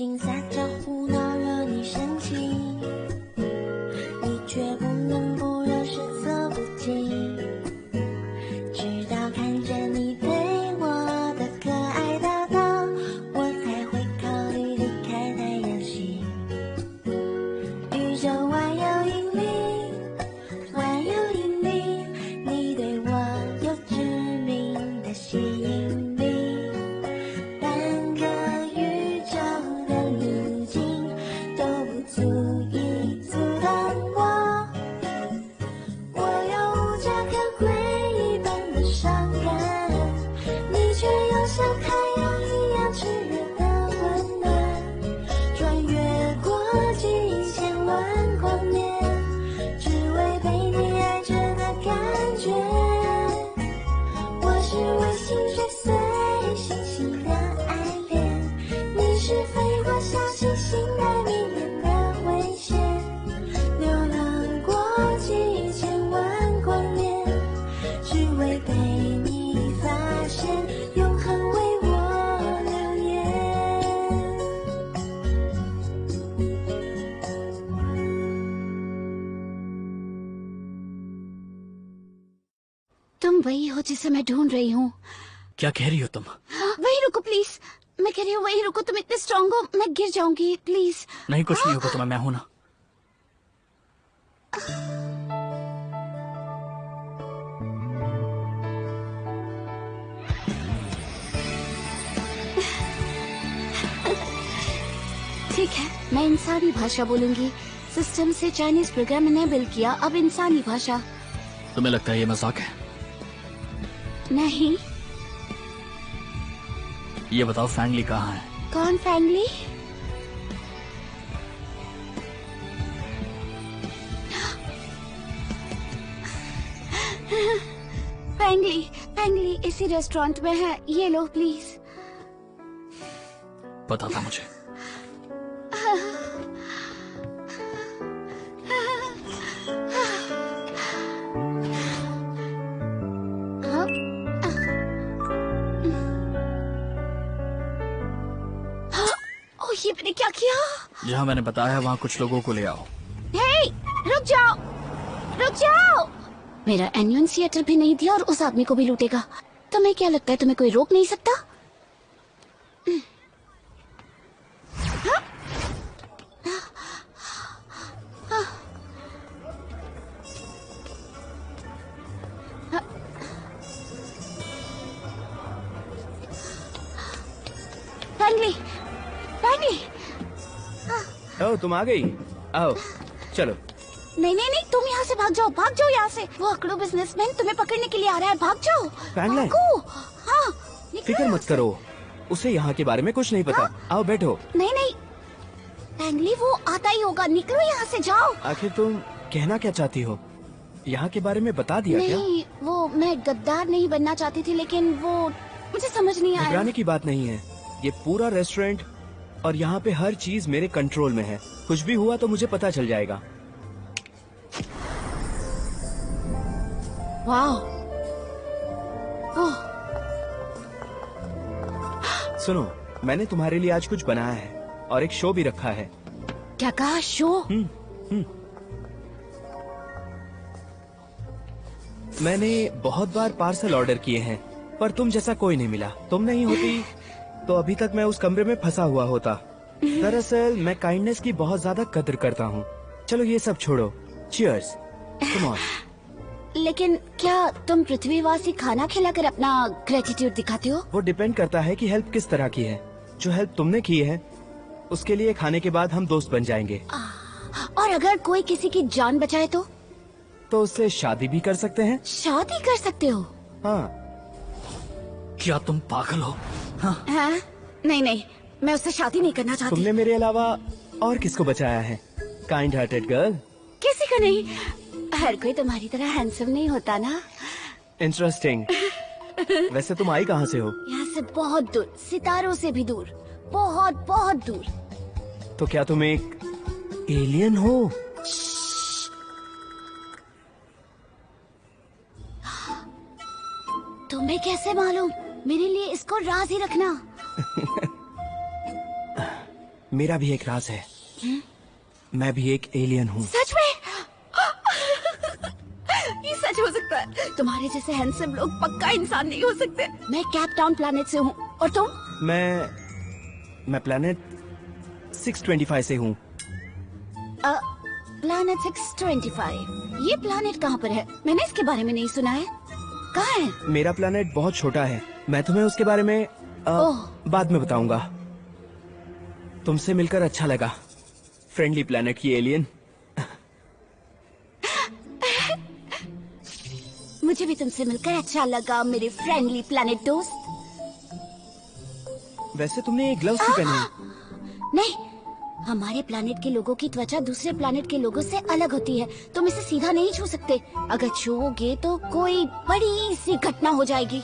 心撒娇胡闹惹你生气，你却不能不惹失色不禁，直到看见你对我的可爱叨叨，我才会考虑离开太阳系。宇宙万有引力，万有引力，你对我有致命的吸引力，半个宇宙的路径都不足以阻挡我。我有无家可归一般的伤感，你却又像太阳一样炽热的温暖，穿越国际千万光年，只为被你爱着的感觉。我是为心碎碎星星的爱恋，你是飞过小星星带迷人的危险，流浪国际千万光年，只为被你发现，永恒为我留言。तुम वही हो जिसे मैं ढूंढ रही हूँ। क्या कह रही हो तुम? वही रुको प्लीज, मैं कह रही हूँ वही रुको, तुम इतने स्ट्रांग हो, मैं गिर जाऊंगी प्लीज। नहीं, कुछ नहीं होगा तुम्हें, मैं हूं ना। ठीक है, मैं इंसानी भाषा बोलूंगी। सिस्टम से चाइनीज प्रोग्राम इनेबल किया, अब इंसानी भाषा। तुम्हें लगता है ये मजाक है? नहीं। ये बताओ फैंगली कहाँ है? कौन फैंगली? फैंगली, फैंगली इसी रेस्टोरेंट में है, ये लो प्लीज। पता था मुझे। ओह, ये मैंने क्या किया? जहाँ मैंने बताया वहाँ कुछ लोगों को ले आओ। हे, रुक जाओ, रुक जाओ। मेरा एन्यूंसिएटर भी नहीं दिया और उस आदमी को भी लूटेगा। तुम्हें क्या लगता है तुम्हें कोई रोक नहीं सकता? फैंगली, फैंगली। ओह, तुम आ गई। आओ, चलो। नहीं नहीं नहीं, तुम यहाँ से भाग जाओ यहाँ से। वो अकड़ू बिजनेसमैन तुम्हें पकड़ने के लिए आ रहा है, भाग जाओ। फैंगलाई। भागो। हाँ, निकलो फिक्र यहाँ मत से। करो, उसे यहाँ के बारे में कुछ नहीं पता। आओ बैठो। नहीं नहीं, फैंगली वो आता ही होगा, निकलो यहाँ से, जाओ। आखिर तुम कहना क्या चाहती हो? यहाँ के बारे में बता दिया क्या? नहीं, वो मैं गद्दार नहीं बनना चाहती थी, लेकिन वो मुझे समझ नहीं आया। घबराने की बात नहीं है, ये पूरा रेस्टोरेंट और यहाँ पे हर चीज मेरे कंट्रोल में है। कुछ भी हुआ तो मुझे पता चल जाएगा। वाह। ओह, सुनो, मैंने तुम्हारे लिए आज कुछ बनाया है और एक शो भी रखा है। क्या कहा? शो? मैंने बहुत बार पार्सल ऑर्डर किए हैं, पर तुम जैसा कोई नहीं मिला। तुम नहीं होती तो अभी तक मैं उस कमरे में फंसा हुआ होता। दरअसल मैं काइंडनेस की बहुत ज्यादा कदर करता हूँ। चलो ये सब छोड़ो, चीयर्स, कम ऑन। लेकिन क्या तुम पृथ्वीवासी खाना खिलाकर अपना ग्रेटिट्यूड दिखाते हो? वो डिपेंड करता है कि हेल्प किस तरह की है। जो हेल्प तुमने की है उसके लिए खाने के बाद हम दोस्त बन जाएंगे। और अगर कोई किसी की जान बचाए तो उससे शादी भी कर सकते हैं। शादी कर सकते हो? हाँ। क्या तुम पागल हो? हाँ? हाँ? नहीं नहीं, मैं उससे शादी नहीं करना चाहती। तुमने मेरे अलावा और किसको बचाया है? Kind hearted girl. किसी को नहीं, हर कोई तुम्हारी तरह हैंडसम नहीं होता ना। इंटरेस्टिंग। वैसे तुम आई कहाँ से हो? यहाँ से बहुत दूर, सितारों से भी दूर, बहुत बहुत दूर। तो क्या तुम एक एलियन हो? तुम्हें कैसे मालूम? मेरे लिए इसको राज ही रखना। मेरा भी एक राज है। मैं भी एक एलियन हूँ। सच में? ये सच हो सकता है? तुम्हारे जैसे हैंडसम लोग पक्का इंसान नहीं हो सकते। मैं कैप टाउन प्लैनेट से हूँ, और तुम? मैं प्लैनेट 625 से हूँ। प्लैनेट 625। ये प्लैनेट कहाँ पर है? मैंने इसके बारे में नहीं सुना है। कहाँ है? मेरा प्लैनेट बहुत छोटा है। मैं तुम्हें उसके बारे में ओह। बाद में बताऊंगा। तुमसे मिलकर अच्छा लगा, फ्रेंडली प्लैनेट की एलियन। मुझे भी तुमसे मिलकर अच्छा लगा मेरे फ्रेंडली प्लैनेट दोस्त। वैसे तुमने ये ग्लव्स भी पहने हैं। नहीं, हमारे प्लैनेट के लोगों की त्वचा दूसरे प्लैनेट के लोगों से अलग होती है। तुम इसे सीधा नहीं छू सकते। अगर छूओगे तो कोई बड़ी सी घटना हो जाएगी।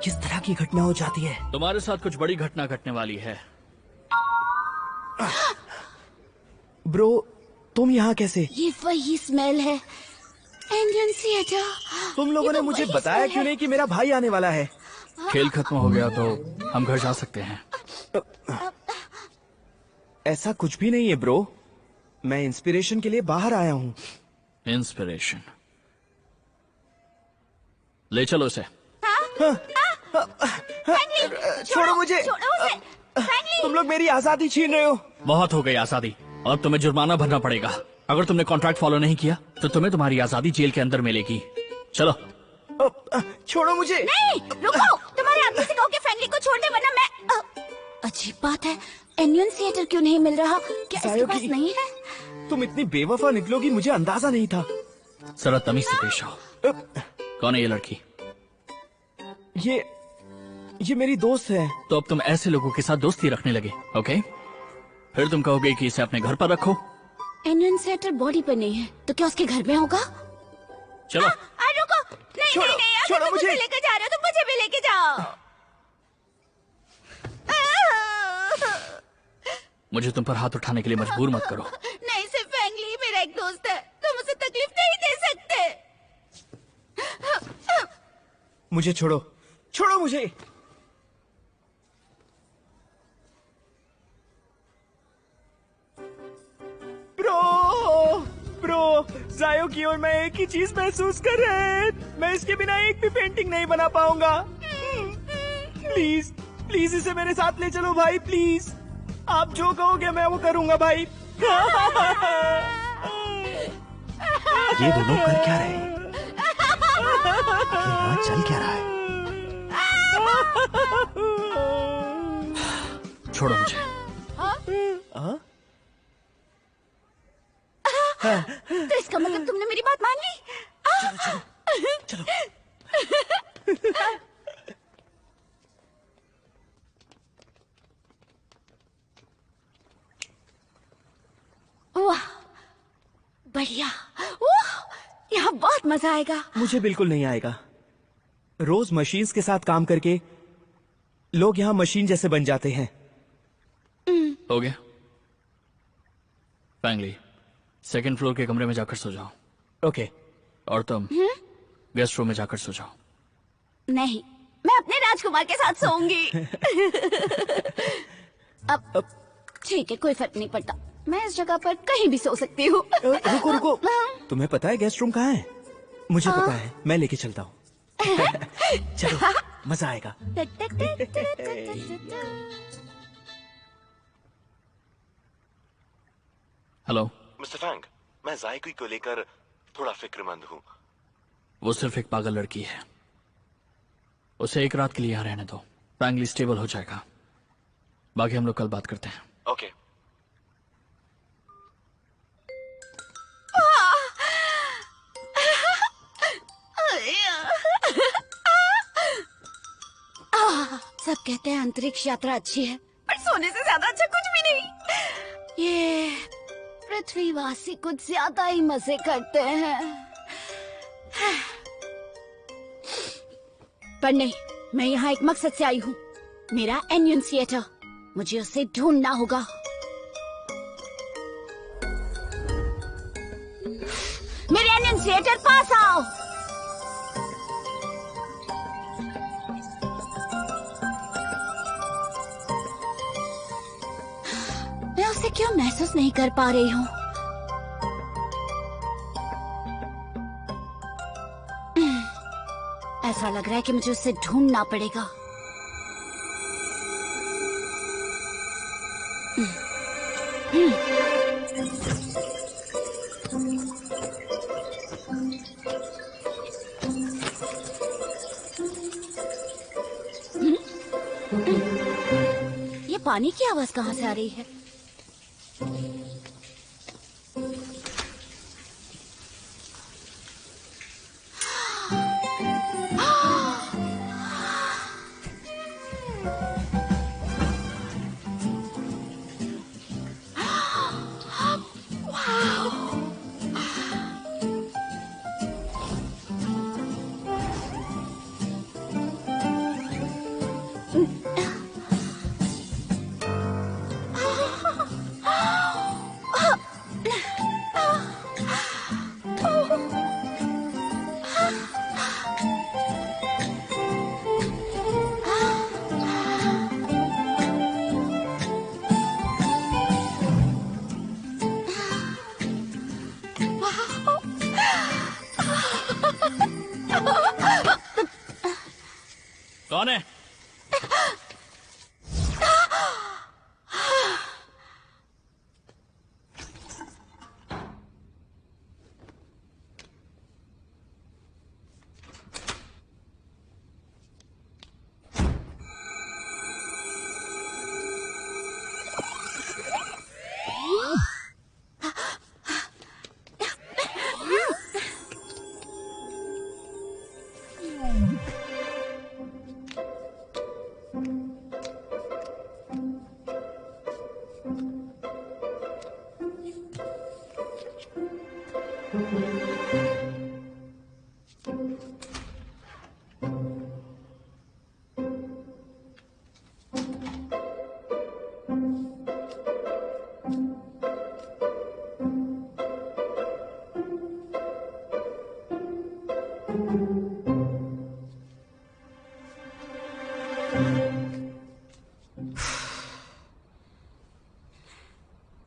किस तरह की घटना हो जाती है? तुम्हारे साथ कुछ बड़ी घटना घटने वाली है। ब्रो, तुम यहाँ कैसे? ये वही स्मेल है, इंडियन थिएटर। तुम लोगों ने मुझे बताया क्यों नहीं कि मेरा भाई आने वाला है? खेल खत्म हो गया तो हम घर जा सकते हैं। ऐसा कुछ भी नहीं है ब्रो। मैं इंस्पिरेशन के लिए बाहर आया हूँ। इंस्पिरेशन? ले चलो उसे। छोड़ो मुझे। तुम लोग मेरी आजादी छीन रहे हो। बहुत हो गई आजादी, अब तुम्हें जुर्माना भरना पड़ेगा। अगर तुमने कॉन्ट्रैक्ट फॉलो नहीं किया तो तुम्हें तुम्हारी आजादी जेल के अंदर मिलेगी। चलो। छोड़ो मुझे। नहीं, रुको। तुम्हारे आदमी से कहो कि फ्रेंडली को छोड़ दे, वरना मैं। अजीब बात है, एनियन थिएटर क्यों नहीं मिल रहा? क्या इसके पास नहीं है? तुम इतनी बेवफा निकलोगी मुझे अंदाजा नहीं था। जरा तमीज से पेश आओ। कौन है ये लड़की? ये मेरी दोस्त है। तो अब तुम ऐसे लोगों के साथ दोस्ती रखने लगे, ओके? फिर तुम कहोगे कि इसे अपने घर पर रखो। एनियन थिएटर बॉडी पर नहीं है, तो क्या उसके घर में होगा? चलो। रुको। नहीं, छोड़ो, नहीं, नहीं, छोड़ो अगर तुम मुझे। लेके जा रहे हो तो मुझे भी लेके जाओ। मुझे तुम पर हाथ उठाने के लिए मजबूर मत करो। नहीं, सिर्फ फैंगली मेरा एक दोस्त है, तुम उसे तकलीफ नहीं दे सकते। मुझे छोड़ो, छोड़ो मुझे। ब्रो, जायो की और मैं एक ही चीज महसूस कर रहे हैं। मैं इसके बिना एक भी पेंटिंग नहीं बना पाऊंगा। प्लीज प्लीज इसे मेरे साथ ले चलो भाई, प्लीज। आप जो कहोगे मैं वो करूंगा भाई। ये दोनों कर क्या रहे हैं? आखिर यहाँ चल क्या रहा है? छोड़ो मुझे। तो इसका मतलब तुमने मेरी बात मान ली? चलो। वाह, बढ़िया। वाह, यहाँ बहुत मजा आएगा। मुझे बिल्कुल नहीं आएगा। रोज मशीन्स के साथ काम करके लोग यहाँ मशीन जैसे बन जाते हैं। हो गया? फैंगली, सेकंड फ्लोर के कमरे में जाकर सो जाओ। ओके। और तुम गेस्ट रूम में जाकर सो जाओ। नहीं, मैं अपने राजकुमार के साथ सोऊंगी। अब ठीक है, कोई फर्क नहीं पड़ता। मैं इस जगह पर कहीं भी सो सकती हूँ। रुको। तुम्हें पता है गेस्ट रूम कहाँ है? मुझे पता है, मैं लेके चलता हूँ। चलो, मजा आएगा। हेलो मिस्टर फैंग, मैं जायकी को लेकर थोड़ा फिक्रमंद हूँ। वो सिर्फ एक पागल लड़की है, उसे एक रात के लिए यहाँ रहने दो। फैंगली स्टेबल हो जाएगा, बाकी हम लोग कल बात करते हैं। ओके। सब कहते हैं अंतरिक्ष यात्रा अच्छी है, पर सोने से ज्यादा अच्छा कुछ भी नहीं। ये पृथ्वीवासी कुछ ज्यादा ही मजे करते हैं। पर नहीं, मैं यहाँ एक मकसद से आई हूँ। मेरा एनियन थिएटर, मुझे उसे ढूंढना होगा। मेरे एनियन थिएटर पास आओ। महसूस नहीं कर पा रही हूँ। ऐसा लग रहा है कि मुझे उसे ढूंढना पड़ेगा। ये पानी की आवाज कहाँ से आ रही है? कौन है?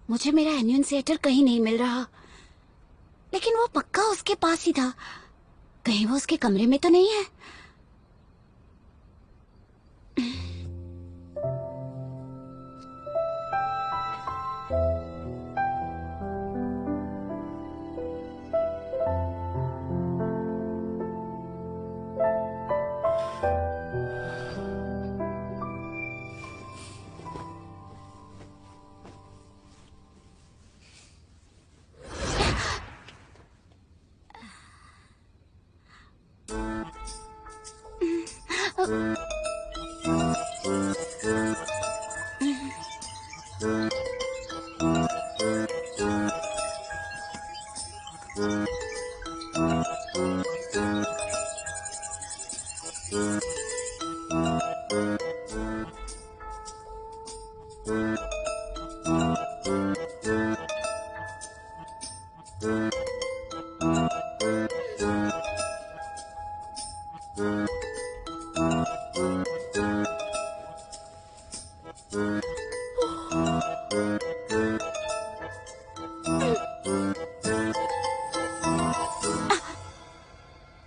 मुझे मेरा एन्यूंसिएटर कहीं नहीं मिल रहा, लेकिन वो पक्का उसके पास ही था। कहीं वो उसके कमरे में तो नहीं है?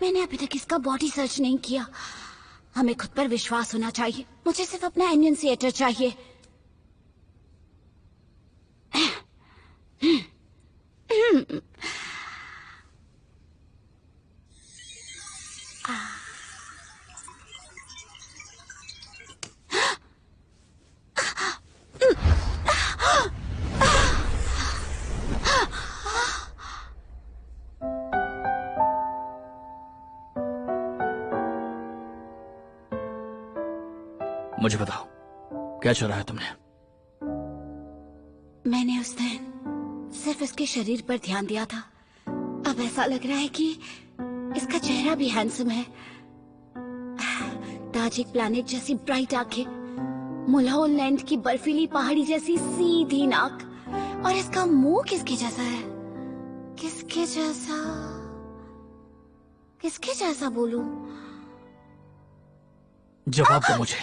मैंने अभी तक इसका बॉडी सर्च नहीं किया। हमें खुद पर विश्वास होना चाहिए। मुझे सिर्फ अपना एन्यूंसिएटर चाहिए। मुझे बताओ, क्या चुराया तुमने? मैंने उस दिन सिर्फ इसके शरीर पर ध्यान दिया था। अब ऐसा लग रहा है कि इसका चेहरा भी हैंडसम है। ताजिक प्लैनेट जैसी ब्राइट आंखें, मुल्होल लैंड की बर्फीली पहाड़ी जैसी सीधी नाक, और इसका मुंह किसके जैसा है? किसके जैसा? किसके जैसा बोलूं? जवाब दो मुझे।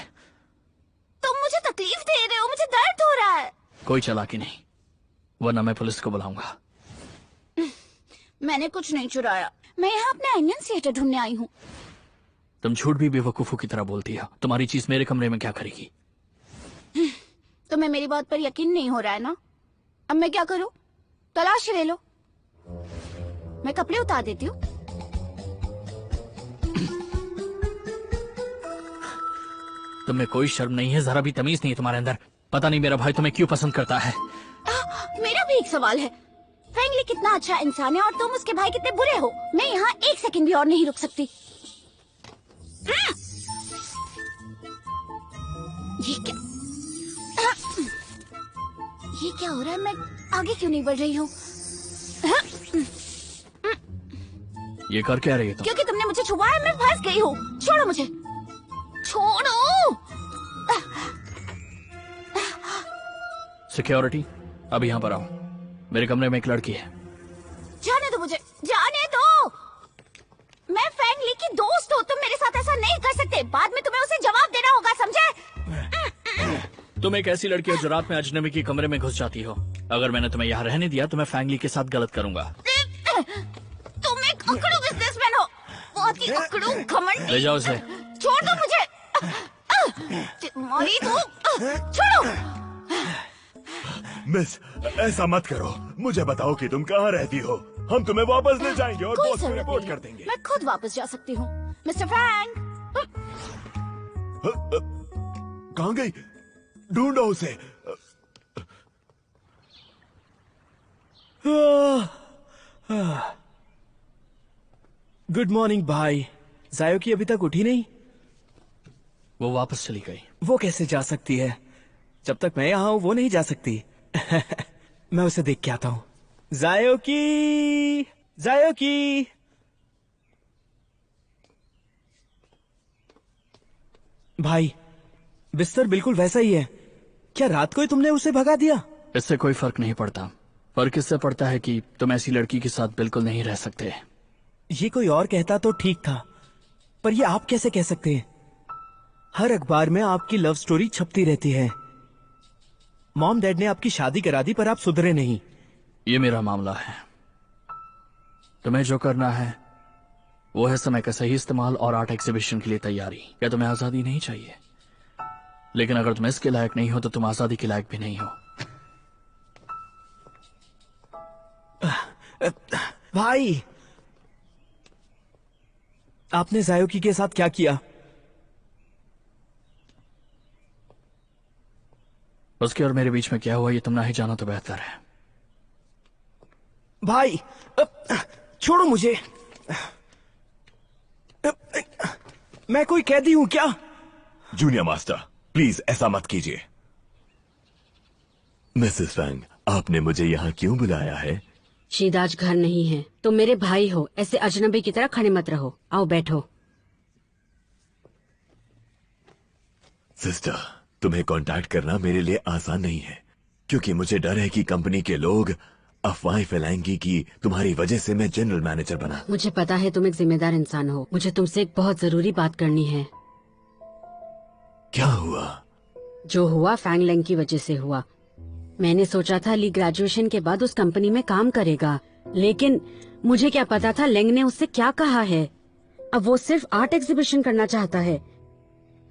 तुम मुझे तकलीफ दे रहे हो, मुझे दर्द हो रहा है। कोई चालाकी नहीं, वरना मैं पुलिस को बुलाऊंगा। मैंने कुछ नहीं चुराया, मैं यहाँ अपना इंडियन थिएटर ढूंढने आई हूँ। तुम झूठ भी बेवकूफों की तरह बोलती हो। तुम्हारी चीज मेरे कमरे में क्या करेगी? तुम्हें मेरी बात पर यकीन नहीं हो रहा है ना? अब मैं क्या करूँ? तलाश ले लो, मैं कपड़े उतार देती हूँ। तुम्हें कोई शर्म नहीं है, जरा भी तमीज नहीं है तुम्हारे अंदर। पता नहीं मेरा भाई तुम्हें क्यों पसंद करता है। मेरा भी एक सवाल है, फैंगली कितना अच्छा इंसान है और तुम उसके भाई कितने बुरे हो। मैं यहाँ एक सेकंड भी और नहीं रुक सकती। ये क्या हो रहा है? मैं आगे क्यों नहीं बढ़ रही हूँ? ये कर क्या रही है तुम? क्योंकि तुमने मुझे छुआ है, मैं फंस गई हूँ। छोड़ो मुझे, छोड़ो। सिक्योरिटी, अब यहाँ पर आओ। मेरे कमरे में एक लड़की है। जाने दो मुझे, जाने दो। मैं फैंगली की दोस्त हूँ, तुम मेरे साथ ऐसा नहीं कर सकते। बाद में तुम्हें उसे जवाब देना होगा, समझे? तुम एक ऐसी लड़की हो जो रात में अजनबी के कमरे में घुस जाती हो। अगर मैंने तुम्हें यहाँ रहने दिया तो मैं फैंगली के साथ गलत करूंगा। तुम एक अकड़ू बिजनेसमैन हो, बहुत ही अकड़ू घमंडी। ले जाओ उसे। छोड़ दो मुझे, तुम्हारी तो छोड़ो। मिस, ऐसा मत करो। मुझे बताओ कि तुम कहाँ रहती हो। हम तुम्हें वापस ले जाएंगे और कोई बॉस को जरूरत रिपोर्ट नहीं कर है। देंगे। मैं खुद वापस जा सकती हूँ। Mister Frank. कहाँ गई? ढूंढो उसे। गुड मॉर्निंग भाई। जायो की अभी तक उठी नहीं? वो वापस चली गई। वो कैसे जा सकती है? जब तक मैं यहाँ हूँ वो नहीं जा सकती। मैं उसे देख के आता हूँ। जायो की, जायो की। भाई, बिस्तर बिल्कुल वैसा ही है। क्या रात को ही तुमने उसे भगा दिया? इससे कोई फर्क नहीं पड़ता। फर्क इससे पड़ता है कि तुम ऐसी लड़की के साथ बिल्कुल नहीं रह सकते। ये कोई और कहता तो ठीक था, पर ये आप कैसे कह सकते हैं? हर अखबार में आपकी लव स्टोरी छपती रहती है। मॉम डैड ने आपकी शादी करा दी पर आप सुधरे नहीं। ये मेरा मामला है। तुम्हें जो करना है वो है समय का सही इस्तेमाल और आर्ट एग्जीबिशन के लिए तैयारी। क्या तुम्हें आजादी नहीं चाहिए? लेकिन अगर तुम इसके लायक नहीं हो तो तुम आजादी के लायक भी नहीं हो। भाई, आपने जायोकी के साथ क्या किया? उसके और मेरे बीच में क्या हुआ ये तुम ना ही जानो तो बेहतर है। भाई, छोड़ो मुझे। मैं कोई कैदी हूं क्या? जूनियर मास्टर, प्लीज ऐसा मत कीजिए। मिसेस फैंग, आपने मुझे यहाँ क्यों बुलाया है? शीदा आज घर नहीं है। तुम मेरे भाई हो, ऐसे अजनबी की तरह खड़े मत रहो। आओ बैठो। सिस्टर, तुम्हें कांटेक्ट करना मेरे लिए आसान नहीं है, क्योंकि मुझे डर है कि कंपनी के लोग अफवाहें फैलाएंगी कि तुम्हारी वजह से मैं जनरल मैनेजर बना। मुझे पता है तुम एक जिम्मेदार इंसान हो। मुझे तुमसे एक बहुत जरूरी बात करनी है। क्या हुआ? जो हुआ फैंग लेंग की वजह से हुआ। मैंने सोचा था ली ग्रेजुएशन के बाद उस कंपनी में काम करेगा, लेकिन मुझे क्या पता था लेंग ने उससे क्या कहा है। अब वो सिर्फ आर्ट एग्जीबिशन करना चाहता है।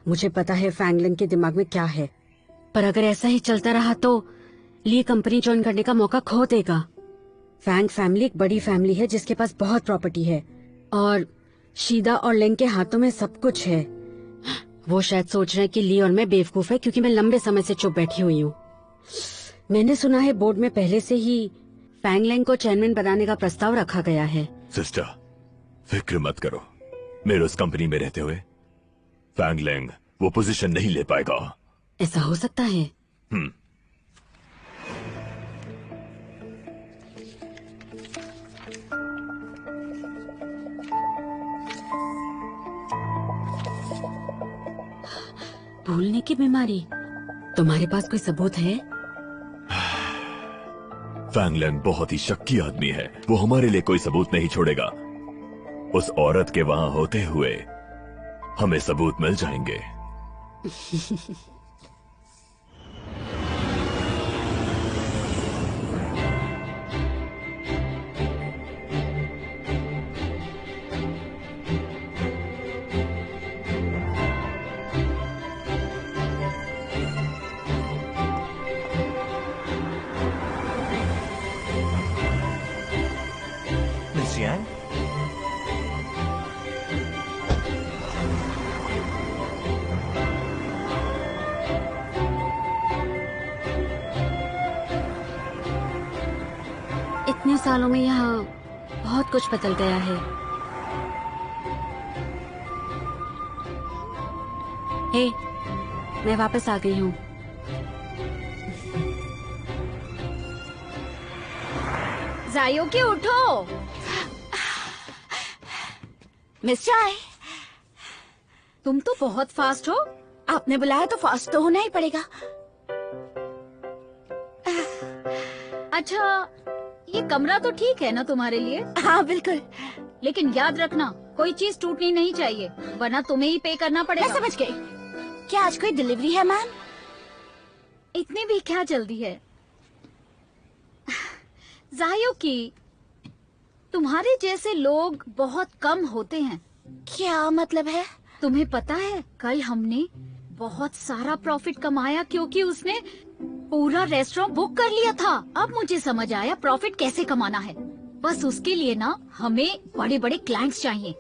मुझे पता है फैंग लेंग के दिमाग में क्या है, पर अगर ऐसा ही चलता रहा तो ली कंपनी ज्वाइन करने का मौका खो देगा। फैंग फैमिली एक बड़ी फैमिली है जिसके पास बहुत प्रॉपर्टी है और शीदा और लेंग के हाथों में सब कुछ है। वो शायद सोच रहे हैं कि ली और मैं बेवकूफ है क्योंकि मैं लंबे समय से चुप बैठी हुई हूँ। मैंने सुना है बोर्ड में पहले से ही फैंग लेंग को चेयरमैन बनाने का प्रस्ताव रखा गया है। सिस्टर, फिक्र मत करो। मेरे उस कंपनी में रहते हुए फैंग लेंग वो पोजीशन नहीं ले पाएगा। ऐसा हो सकता है? भूलने की बीमारी? तुम्हारे पास कोई सबूत है? फैंग लेंग बहुत ही शक्की आदमी है। वो हमारे लिए कोई सबूत नहीं छोड़ेगा। उस औरत के वहां होते हुए हमें सबूत मिल जाएंगे। सालों में यहाँ बहुत कुछ बदल गया है। हे, मैं वापस आ गई हूँ। जायो के उठो। मिस चाय, तुम तो बहुत फास्ट हो। आपने बुलाया तो फास्ट तो होना ही पड़ेगा। अच्छा, ये कमरा तो ठीक है ना तुम्हारे लिए? हाँ बिल्कुल। लेकिन याद रखना, कोई चीज टूटनी नहीं चाहिए, वरना तुम्हें ही पे करना मैं पड़ेगा। समझ गई। क्या आज कोई डिलीवरी है मैम? इतनी भी क्या जल्दी है? जायो की, तुम्हारे जैसे लोग बहुत कम होते हैं। क्या मतलब है? तुम्हें पता है, कल हमने बहुत सारा प्रॉफिट कमाया क्योंकि उसने पूरा रेस्टोरेंट बुक कर लिया था। अब मुझे समझ आया प्रॉफिट कैसे कमाना है। बस उसके लिए ना हमें बड़े बड़े क्लाइंट्स चाहिए।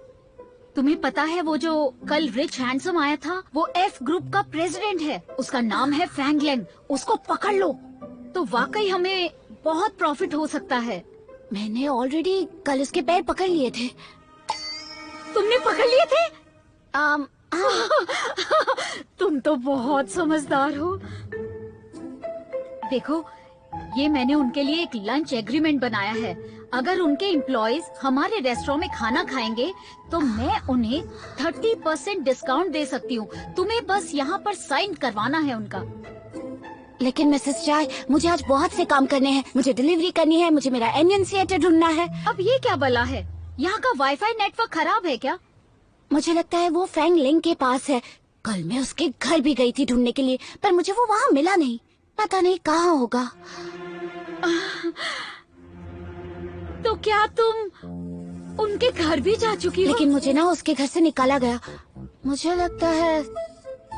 तुम्हें पता है वो जो कल रिच हैंडसम आया था, वो एफ ग्रुप का प्रेसिडेंट है। उसका नाम है फैंग लेंग। उसको पकड़ लो तो वाकई हमें बहुत प्रॉफिट हो सकता है। मैंने ऑलरेडी कल उसके पैर पकड़ लिए थे। तुमने पकड़ लिए थे? हाँ। तुम तो बहुत समझदार हो। देखो, ये मैंने उनके लिए एक लंच एग्रीमेंट बनाया है। अगर उनके एम्प्लॉइज हमारे रेस्टोरेंट में खाना खाएंगे तो मैं उन्हें 30% डिस्काउंट दे सकती हूँ। तुम्हें बस यहाँ पर साइन करवाना है उनका। लेकिन मिसेस चाय, मुझे आज बहुत से काम करने हैं। मुझे डिलीवरी करनी है, मुझे मेरा एनुंसिएटर ढूंढना है। अब ये क्या बला है? यहाँ का वाईफाई नेटवर्क खराब है क्या? मुझे लगता है वो फैंग लेंग के पास है। कल मैं उसके घर भी गई थी ढूंढने के लिए, पर मुझे वो वहाँ मिला नहीं। पता नहीं कहाँ होगा। तो क्या तुम उनके घर भी जा चुकी हो? लेकिन मुझे ना उसके घर से निकाला गया। मुझे लगता है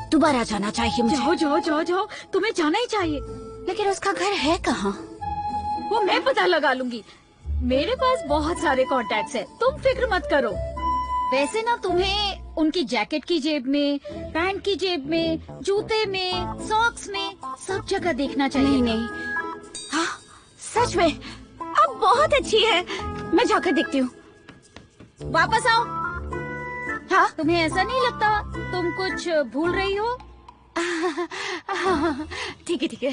दोबारा जाना चाहिए मुझे। जाओ जाओ जाओ जाओ, तुम्हें जाना ही चाहिए। लेकिन उसका घर है कहाँ? वो मैं पता लगा लूंगी। मेरे पास बहुत सारे कॉन्टैक्ट्स हैं, तुम फिक्र मत करो। वैसे ना तुम्हें उनकी जैकेट की जेब में, पैंट की जेब में, जूते में, सॉक्स में, सब जगह देखना चाहिए। नहीं नहीं, हाँ सच में अब बहुत अच्छी है। मैं जाकर देखती हूँ। वापस आओ। हाँ तुम्हें ऐसा नहीं लगता तुम कुछ भूल रही हो? ठीक है ठीक है।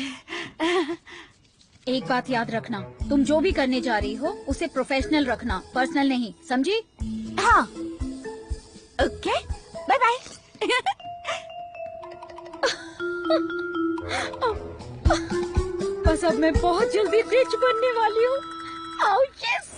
एक बात याद रखना, तुम जो भी करने जा रही हो उसे प्रोफेशनल रखना, पर्सनल नहीं, समझी? हाँ ओके, बाय बाय। बस अब मैं बहुत जल्दी रिच बनने वाली हूँ। Oh yes.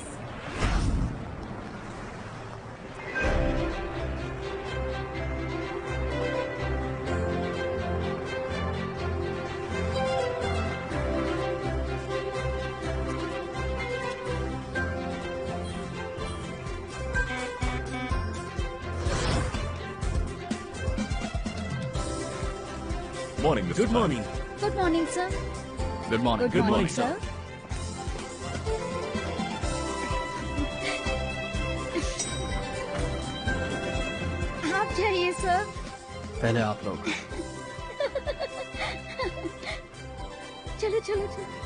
Morning good morning. Good morning sir. Good morning. Good morning sir. आप जाइए सर। पहले आप लोग। चलो चलो चलो।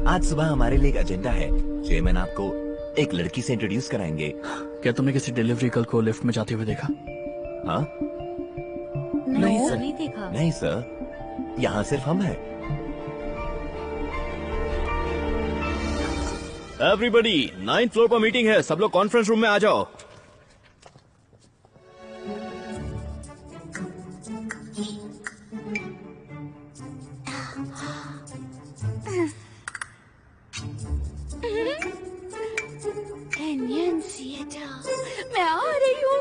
आज सुबह हमारे लिए एक एजेंडा है। चेयरमैन आपको एक लड़की से इंट्रोड्यूस कराएंगे। क्या तुमने किसी डिलीवरी गर्ल को लिफ्ट में जाते हुए देखा? हाँ? नहीं सर। नहीं देखा। नहीं सर, यहाँ सिर्फ हम हैं। एवरीबडी, 9th फ्लोर पर मीटिंग है, सब लोग कॉन्फ्रेंस रूम में आ जाओ। एनुंसिएटर, मैं आ रही हूँ।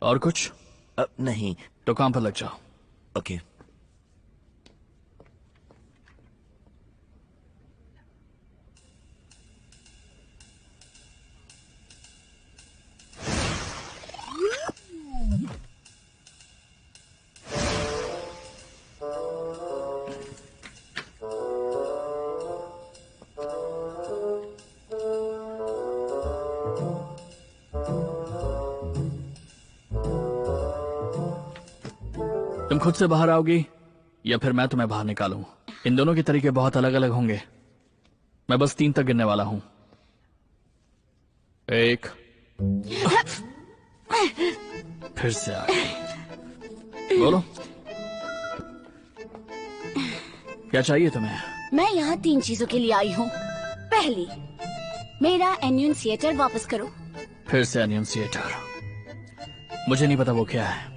और कुछ? नहीं। तो काम पर लग जाओ। ओके। तुम खुद से बाहर आओगी या फिर मैं तुम्हें बाहर निकालूं? इन दोनों के तरीके बहुत अलग अलग होंगे। मैं बस 3 तक गिनने वाला हूं। 1। फिर से आ गई। बोलो, क्या चाहिए तुम्हें? मैं यहाँ 3 चीजों के लिए आई हूँ। पहली, मेरा एन्यूंसिएटर वापस करो। फिर से एन्यूंसिएटर? मुझे नहीं पता वो क्या है।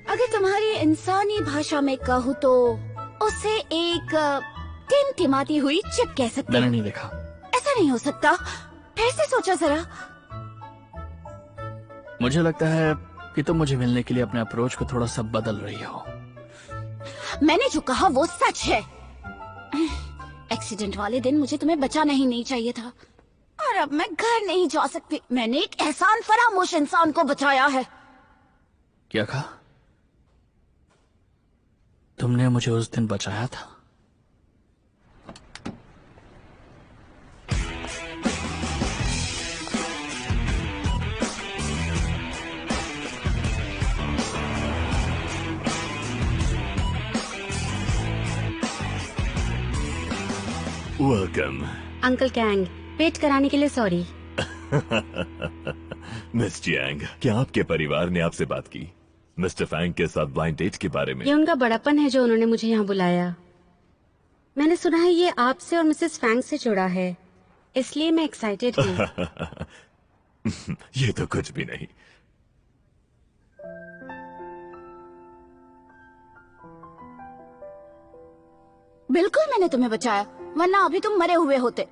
अगर तुम्हारी इंसानी भाषा में कहूँ तो उसे एक टिमटिमाती हुई चिप कह सकते मैंने हैं। नहीं देखा। ऐसा नहीं हो सकता। फिर से सोचो जरा। मुझे लगता है कि तुम मुझे मिलने के लिए अपने अप्रोच को थोड़ा सा बदल रही हो। मैंने जो कहा वो सच है। एक्सीडेंट वाले दिन मुझे तुम्हें बचाना ही नहीं चाहिए था, और अब मैं घर नहीं जा सकती। मैंने एक एहसान फरामोश इंसान को बचाया है। क्या कहा? तुमने मुझे उस दिन बचाया था? वेलकम। अंकल कैंग, वेट कराने के लिए सॉरी। मिस चियांग, क्या आपके परिवार ने आपसे बात की मिस्टर फैंग के साथ ब्लाइंड डेट के बारे में? ये उनका बड़ापन है जो उन्होंने मुझे यहाँ बुलाया। मैंने सुना है ये आपसे और मिसेस फैंग से जुड़ा है, इसलिए मैं एक्साइटेड हूँ। ये तो कुछ भी नहीं। बिल्कुल मैंने तुम्हें बचाया, वरना अभी तुम मरे हुए होते।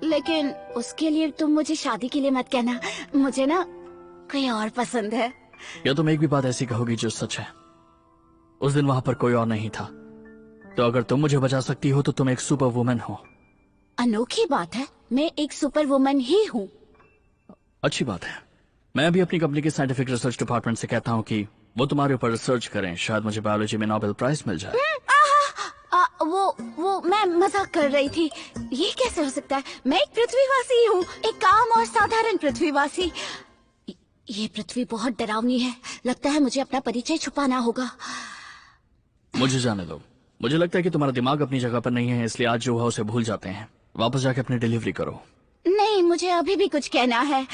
लेकिन उसके लिए तुम मुझे शादी के लिए मत कहना। मुझे ना कोई और पसंद है। क्या तुम एक भी बात ऐसी कहोगी जो सच है? उस दिन वहां पर कोई और नहीं था, तो अगर तुम मुझे बचा सकती हो तो तुम एक सुपर वुमन हो। अनोखी बात है, मैं एक सुपर वुमन ही हूँ। अच्छी बात है। मैं भी अपनी कंपनी के साइंटिफिक रिसर्च डिपार्टमेंट से कहता हूँ कि वो तुम्हारे ऊपर रिसर्च करें, शायद मुझे बायोलॉजी में नोबेल प्राइज मिल जाए। वो मैं मजाक कर रही थी। ये कैसे हो सकता है? मैं एक पृथ्वीवासी हूँ, एक काम और साधारण पृथ्वीवासी। ये पृथ्वी बहुत डरावनी है। लगता है मुझे अपना परिचय छुपाना होगा। मुझे जाने दो। मुझे लगता है कि तुम्हारा दिमाग अपनी जगह पर नहीं है, इसलिए आज जो हुआ उसे भूल जाते हैं। वापस जाके अपनी डिलीवरी करो। नहीं, मुझे अभी भी कुछ कहना है।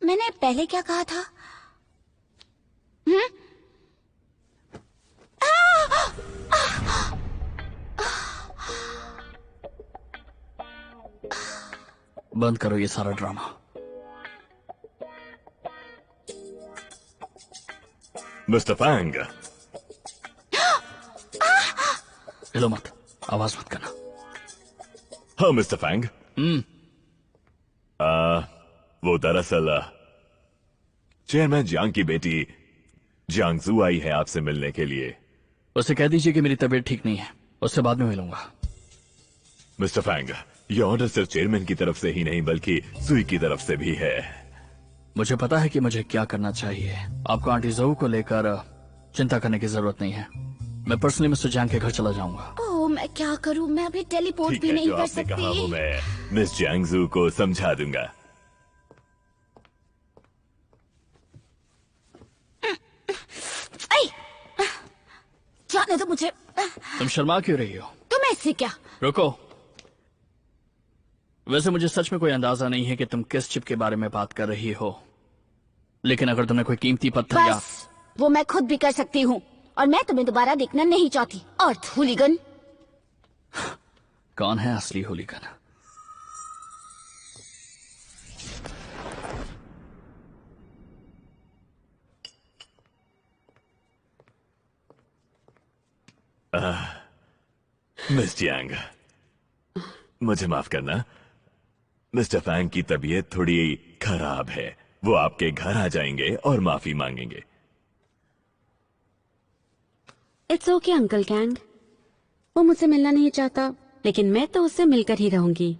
मैंने पहले क्या कहा था? बंद करो ये सारा ड्रामा। मिस्टर फैंग, हिलो मत, आवाज मत करना। हाँ मिस्टर फैंग। वो दरअसल चेयरमैन जियांग की बेटी जियांगजू आई है आपसे मिलने के लिए। उसे कह दीजिए कि मेरी तबीयत ठीक नहीं है, उससे बाद में मिलूंगा। मिस्टर फैंग, ये ऑर्डर सिर्फ चेयरमैन की तरफ से ही नहीं बल्कि सुई की तरफ से भी है। मुझे पता है कि मुझे क्या करना चाहिए। आपको आंटी जोऊ को लेकर चिंता करने की जरूरत नहीं है। मैं पर्सनली मिस्टर जियांग के घर चला जाऊंगा। ओह, मैं क्या करूं? मैं अभी टेलीपोर्ट ठीक भी है, नहीं जो कर आपने कहा वो सकती। मैं मिस जियांगजू को समझा दूंगा। जाने दो मुझे। तुम शर्मा क्यों रही हो? तुम्हें इससे क्या? रुको। वैसे मुझे सच में कोई अंदाजा नहीं है कि तुम किस चिप के बारे में बात कर रही हो, लेकिन अगर तुमने कोई कीमती पत्थर या बस, वो मैं खुद भी कर सकती हूँ, और मैं तुम्हें दोबारा देखना नहीं चाहती। अर्थ हुलिगन। कौन है असली होलीगन? मिस जियांग, मुझे माफ करना, मिस्टर फैंग की तबीयत थोड़ी खराब है। वो आपके घर आ जाएंगे और माफी मांगेंगे। इट्स ओके अंकल कैंग, वो मुझसे मिलना नहीं चाहता, लेकिन मैं तो उससे मिलकर ही रहूंगी।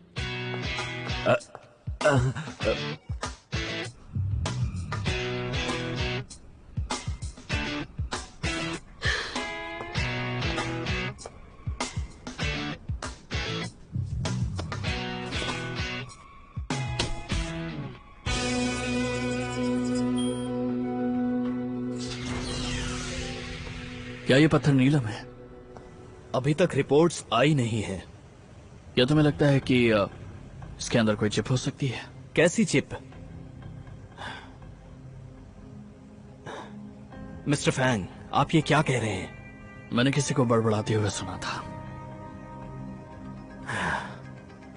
क्या ये पत्थर नीलम है? अभी तक रिपोर्ट्स आई नहीं है। क्या तुम्हें लगता है कि इसके अंदर कोई चिप हो सकती है? कैसी चिप? मिस्टर फैंग, आप ये क्या कह रहे हैं? मैंने किसी को बड़बड़ाते हुए सुना था।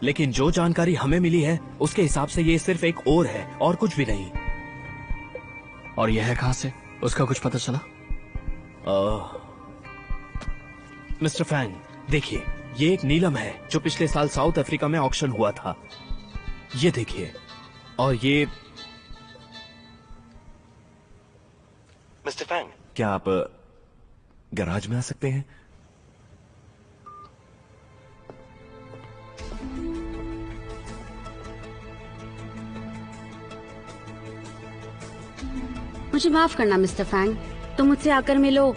लेकिन जो जानकारी हमें मिली है उसके हिसाब से ये सिर्फ एक और है और कुछ भी नहीं। और यह है कहां से? उसका कुछ पता चला? मिस्टर फैंग, देखिए, ये एक नीलम है जो पिछले साल साउथ अफ्रीका में ऑक्शन हुआ था। ये देखिए, और ये मिस्टर फैंग, क्या आप गैराज में आ सकते हैं? मुझे माफ करना मिस्टर फैंग, तुम मुझसे आकर मिलो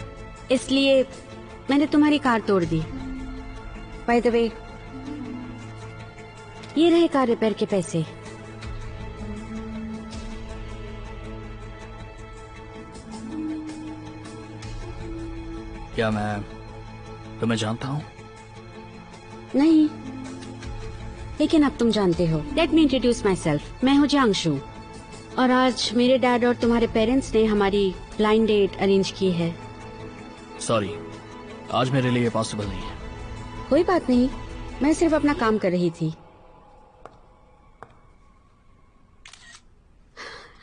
इसलिए मैंने तुम्हारी कार तोड़ दी। बाय द वे, ये रहे कार रिपेयर के पैसे। क्या मैं तुम्हें जानता हूँ? नहीं, लेकिन अब तुम जानते हो। Let me introduce my self, मैं हूँ जियांशु, और आज मेरे डैड और तुम्हारे पेरेंट्स ने हमारी ब्लाइंड डेट अरेंज की है। सॉरी, आज मेरे लिए पॉसिबल नहीं है। कोई बात नहीं, मैं सिर्फ अपना काम कर रही थी।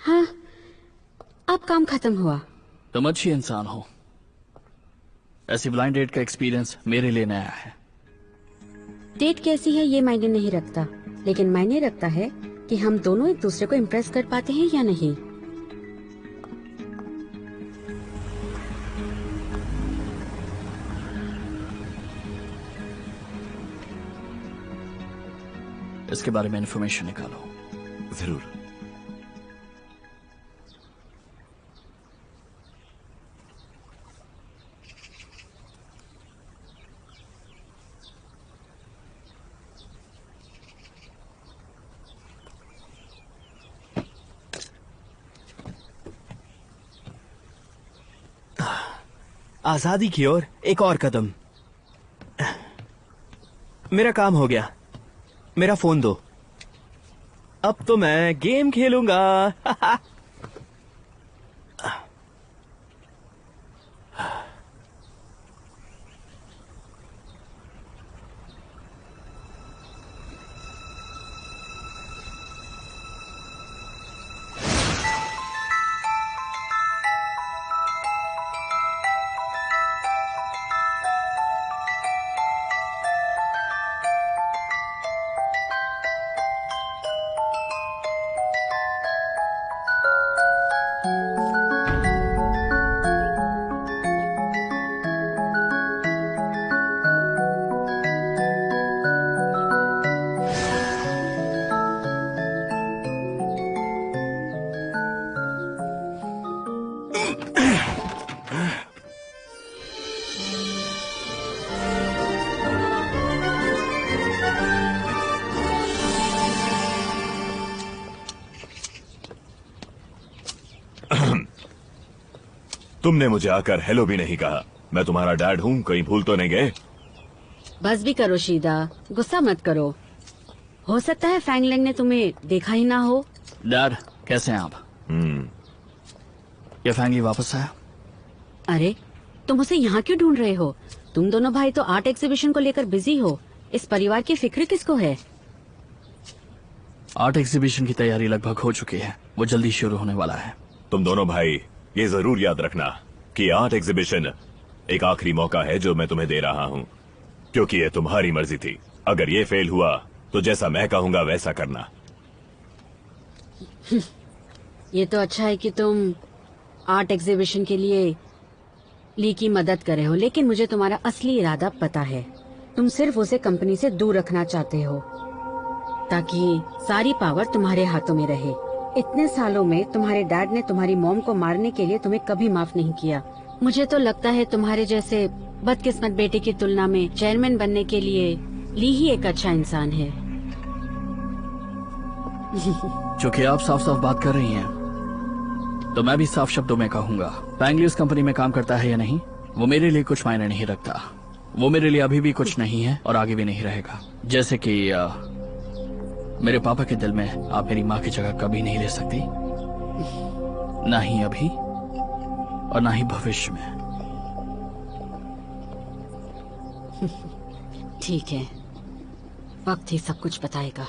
हाँ, अब काम खत्म हुआ। तुम अच्छी इंसान हो। ऐसी ब्लाइंड डेट का एक्सपीरियंस मेरे लिए नया है। डेट कैसी है ये मायने नहीं रखता, लेकिन मायने रखता है कि हम दोनों एक दूसरे को इम्प्रेस कर पाते हैं या नहीं। इसके बारे में इंफॉर्मेशन निकालो। जरूर। आजादी की ओर एक और कदम। मेरा काम हो गया, मेरा फोन दो। अब तो मैं गेम खेलूंगा। तुमने मुझे आकर हेलो भी नहीं कहा। मैं तुम्हारा डैड हूँ, कहीं भूल तो नहीं गए? बस भी करो शीदा, गुस्सा मत करो। हो सकता है फैंगलेंग ने तुम्हें देखा ही ना हो। डैड, कैसे हैं आप? क्या फैंगी वापस आया? अरे, तुम उसे यहाँ क्यों ढूंढ रहे हो? तुम दोनों भाई तो आर्ट एग्जीबिशन को लेकर बिजी हो। इस परिवार की फिक्र किसको है? आर्ट एग्जीबिशन की तैयारी लगभग हो चुकी है, वो जल्दी शुरू होने वाला है। तुम दोनों भाई ये जरूर याद रखना कि आर्ट एग्जीबिशन एक आखिरी मौका है जो मैं तुम्हें दे रहा हूँ, क्योंकि ये तुम्हारी मर्जी थी। अगर ये फेल हुआ तो जैसा मैं कहूंगा वैसा करना। ये तो अच्छा है कि तुम आर्ट एग्जीबिशन के लिए ली की मदद करे हो, लेकिन मुझे तुम्हारा असली इरादा पता है। तुम सिर्फ उसे कंपनी से दूर रखना चाहते हो ताकि सारी पावर तुम्हारे हाथों में रहे। इतने सालों में तुम्हारे डैड ने तुम्हारी मॉम को मारने के लिए तुम्हें कभी माफ नहीं किया। मुझे तो लगता है तुम्हारे जैसे बदकिस्मत बेटे की तुलना में चेयरमैन बनने के लिए ली ही एक अच्छा इंसान है। चूंकि आप साफ साफ बात कर रही हैं, तो मैं भी साफ शब्दों में कहूंगा, फैंगली उस कंपनी में काम करता है या नहीं, वो मेरे लिए कुछ मायने नहीं रखता। वो मेरे लिए अभी भी कुछ नहीं है और आगे भी नहीं रहेगा। जैसे कि मेरे पापा के दिल में आप मेरी माँ की जगह कभी नहीं ले सकती, ना ही अभी और ना ही भविष्य में। ठीक है, वक्त ही सब कुछ बताएगा।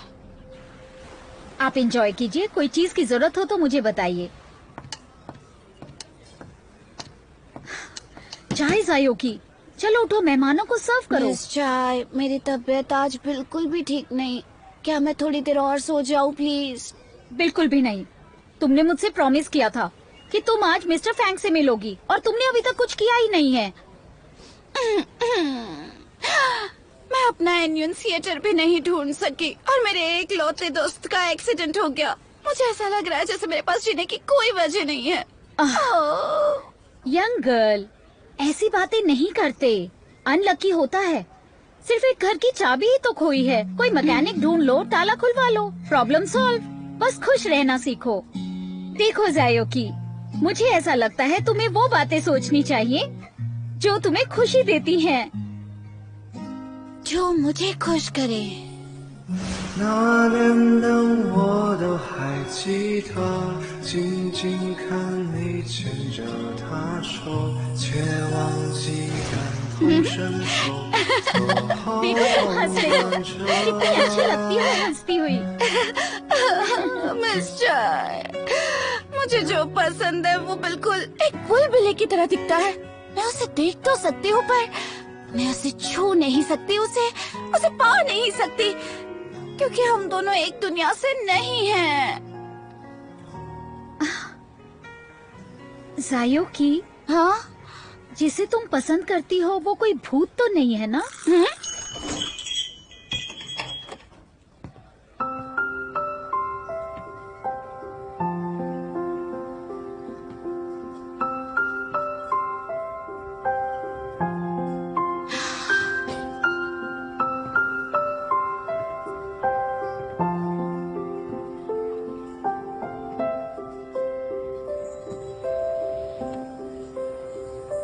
आप एंजॉय कीजिए, कोई चीज की जरूरत हो तो मुझे बताइए। चाय जायो की, चलो उठो, मेहमानों को सर्व करो। मिस चाय, मेरी तबीयत आज बिल्कुल भी ठीक नहीं। क्या मैं थोड़ी देर और सो जाऊं प्लीज? बिल्कुल भी नहीं। तुमने मुझसे प्रॉमिस किया था कि तुम आज मिस्टर फैंग से मिलोगी और तुमने अभी तक कुछ किया ही नहीं है। मैं अपना एन्यूंसिएटर भी नहीं ढूंढ सकी और मेरे एक लौते दोस्त का एक्सीडेंट हो गया। मुझे ऐसा लग रहा है जैसे मेरे पास जीने की कोई वजह नहीं है। यंग गर्ल, ऐसी बातें नहीं करते। अनलकी होता है। सिर्फ एक घर की चाबी ही तो खोई है। कोई मैकेनिक ढूंढ लो, ताला खुलवा लो, प्रॉब्लम सॉल्व। बस खुश रहना सीखो। देखो जायो की, मुझे ऐसा लगता है तुम्हें वो बातें सोचनी चाहिए जो तुम्हें खुशी देती हैं, जो मुझे खुश करे। 那年的我都还记得，静静看你牵着她手，却忘记感同身受。 देखो तुम हंस रहे हो, कितनी अच्छी लगती हो हंसती हुई। मिस चाय, मुझे जो पसंद है वो बिल्कुल एक बुलबुले की तरह दिखता है। मैं उसे देख तो सकती हूँ पर मैं उसे छू नहीं सकती, उसे पा नहीं सकती, क्योंकि हम दोनों एक दुनिया से नहीं हैं। जायो की, हाँ, जिसे तुम पसंद करती हो वो कोई भूत तो नहीं है ना?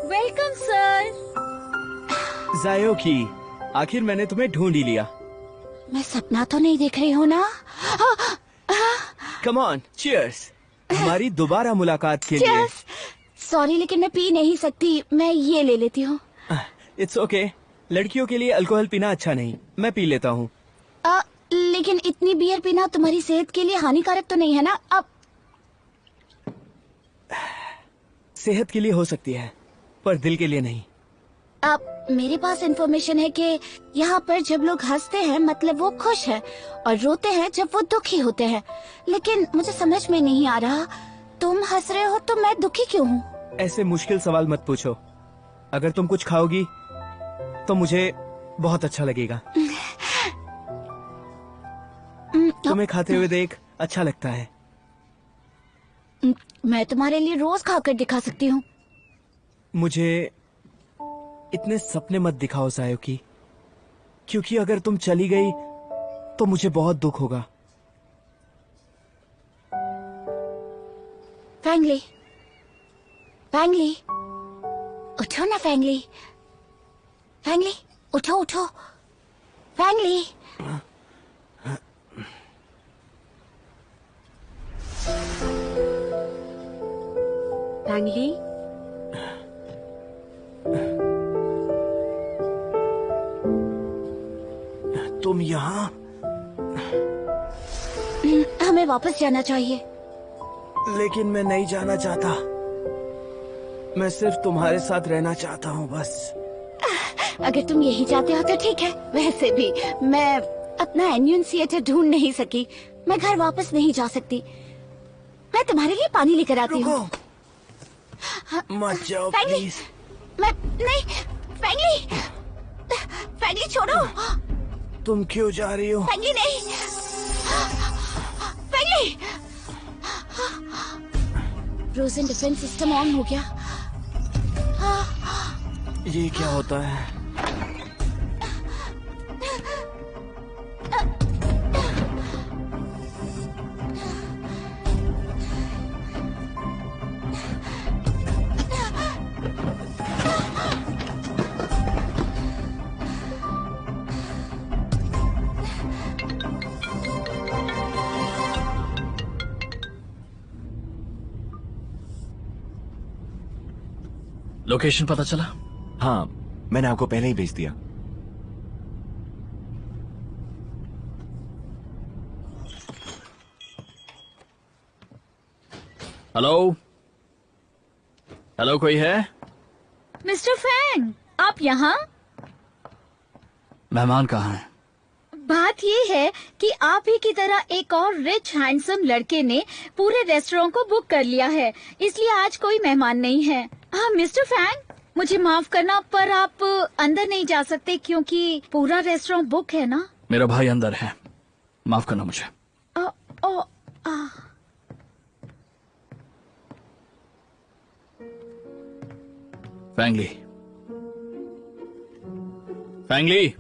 Welcome sir. जायो की, आखिर मैंने तुम्हें ढूंढ ही लिया। मैं सपना तो नहीं देख रही हूँ ना? कम ऑन, चीयर्स हमारी दोबारा मुलाकात के लिए। Cheers। सॉरी लेकिन मैं पी नहीं सकती, मैं ये ले लेती हूँ। इट्स ओके, लड़कियों के लिए अल्कोहल पीना अच्छा नहीं, मैं पी लेता हूँ। लेकिन इतनी बियर पीना तुम्हारी सेहत के लिए हानिकारक तो नहीं है ना? अब सेहत के लिए हो सकती है पर दिल के लिए नहीं। अब मेरे पास इन्फॉर्मेशन है कि यहाँ पर जब लोग हंसते हैं मतलब वो खुश है और रोते हैं जब वो दुखी होते हैं। लेकिन मुझे समझ में नहीं आ रहा, तुम हंस रहे हो तो मैं दुखी क्यों हूँ? ऐसे मुश्किल सवाल मत पूछो। अगर तुम कुछ खाओगी तो मुझे बहुत अच्छा लगेगा। तुम्हें खाते हुए देख अच्छा लगता है। मैं तुम्हारे लिए रोज खाकर दिखा सकती हूँ। मुझे इतने सपने मत दिखाओ जायो की, क्योंकि अगर तुम चली गई तो मुझे बहुत दुख होगा। फैंगली, फैंगली, उठो ना फैंगली, फैंगली, उठो उठो, फैंगली। फैंगली, तुम यहाँ? हमें वापस जाना चाहिए। लेकिन मैं नहीं जाना चाहता। मैं सिर्फ तुम्हारे साथ रहना चाहता हूँ बस। अगर तुम यही चाहते हो तो ठीक है। वैसे भी मैं अपना एन्यूंसिएटर ढूंढ नहीं सकी, मैं घर वापस नहीं जा सकती। मैं तुम्हारे लिए पानी लेकर आती हूँ। मत जाओ फैंगली, प्लीज। मैं नहीं, फैंगली, फैंगली छोड़ो। तुम क्यों जा रही हो? फैंगली नहीं, फैंगली। फ्रोजन डिफेंस सिस्टम ऑन हो गया। ये क्या होता है? लोकेशन पता चला? हाँ, मैंने आपको पहले ही भेज दिया। हेलो, हेलो, कोई है? मिस्टर फैंग, आप यहाँ? मेहमान कहाँ हैं? बात ये है कि आप ही की तरह एक और रिच हैंडसम लड़के ने पूरे रेस्टोरेंट को बुक कर लिया है, इसलिए आज कोई मेहमान नहीं है। हाँ मिस्टर फैंग, मुझे माफ करना पर आप अंदर नहीं जा सकते क्योंकि पूरा रेस्टोरेंट बुक है ना। मेरा भाई अंदर है, माफ करना मुझे। फैंगली, फैंगली,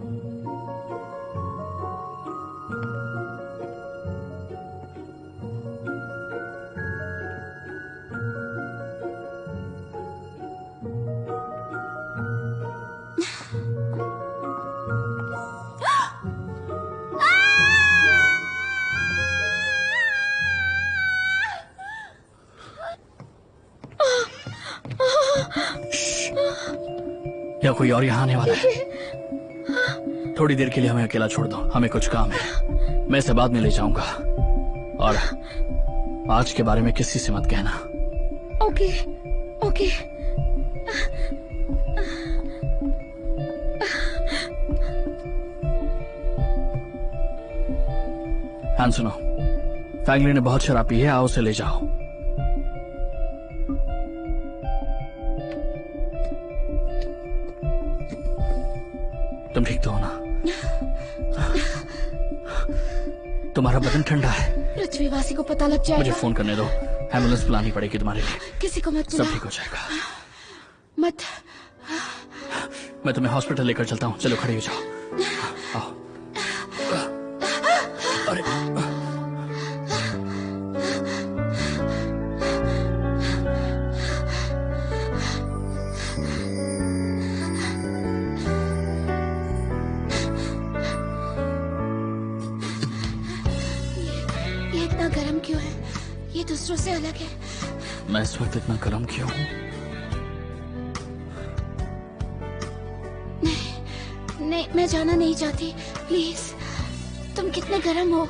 या कोई और यहाँ आने वाला है? थोड़ी देर के लिए हमें अकेला छोड़ दो, हमें कुछ काम है। मैं इसे बाद में ले जाऊंगा और आज के बारे में किसी से मत कहना। Okay, okay. हाँ सुनो, फैंगली ने बहुत शराब पी है, आओ उसे ले जाओ। तुम ठीक तो हो ना? तुम्हारा बदन ठंडा है। पृथ्वीवासी को पता लग जाएगा। मुझे फोन करने दो, एम्बुलेंस बुलानी पड़ेगी तुम्हारे लिए। किसी को मत सब बुलाओ। ठीक हो जाएगा। मत। मैं तुम्हें हॉस्पिटल लेकर चलता हूँ, चलो खड़े हो जाओ। आओ। अरे ये इतना गर्म क्यों है? ये दूसरों से अलग है। मैं इस वक्त इतना गर्म क्यों हूँ? नहीं, मैं जाना नहीं चाहती, प्लीज। तुम कितने गर्म हो।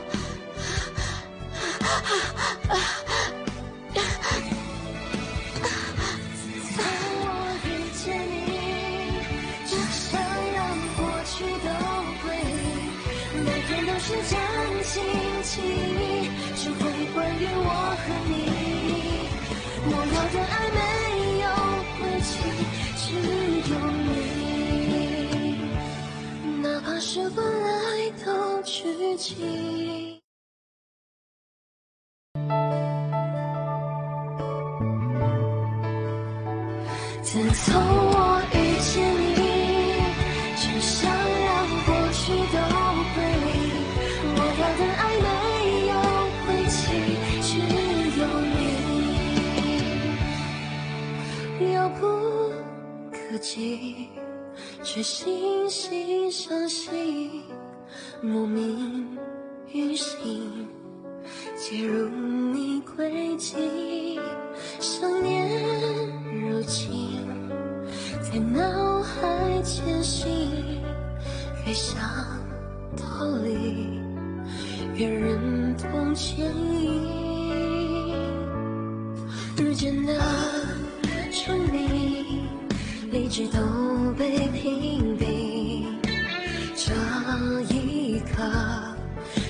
是本来都知己。自从我遇见你，只想让过去都归零。我要的爱没有归期，只有你，遥不可及。却惺惺相惜，莫名于心，介入你轨迹，想念如今在脑海前行，越想逃离，越忍痛牵引，日渐的疏离，理智都被屏蔽，这一刻，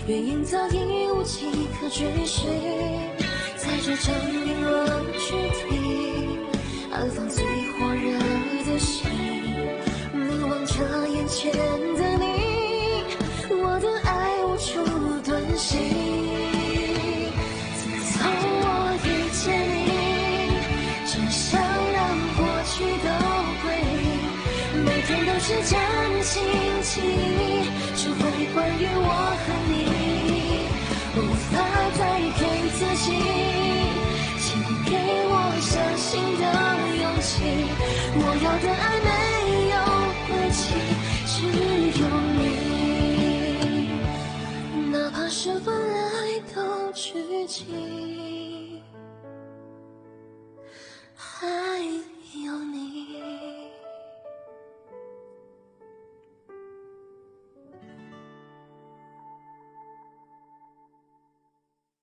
原因早已无迹可追寻，在在这场冰冷躯体，安放最火热的心，凝望着眼前的你，我的爱无处遁形。自从我遇见你，只想让过去都归零，每天都是崭新记忆，只会关于我和你，无法再给自己，请给我相信的勇气。我要的爱没有归期，只有你，哪怕是本来都知己，爱。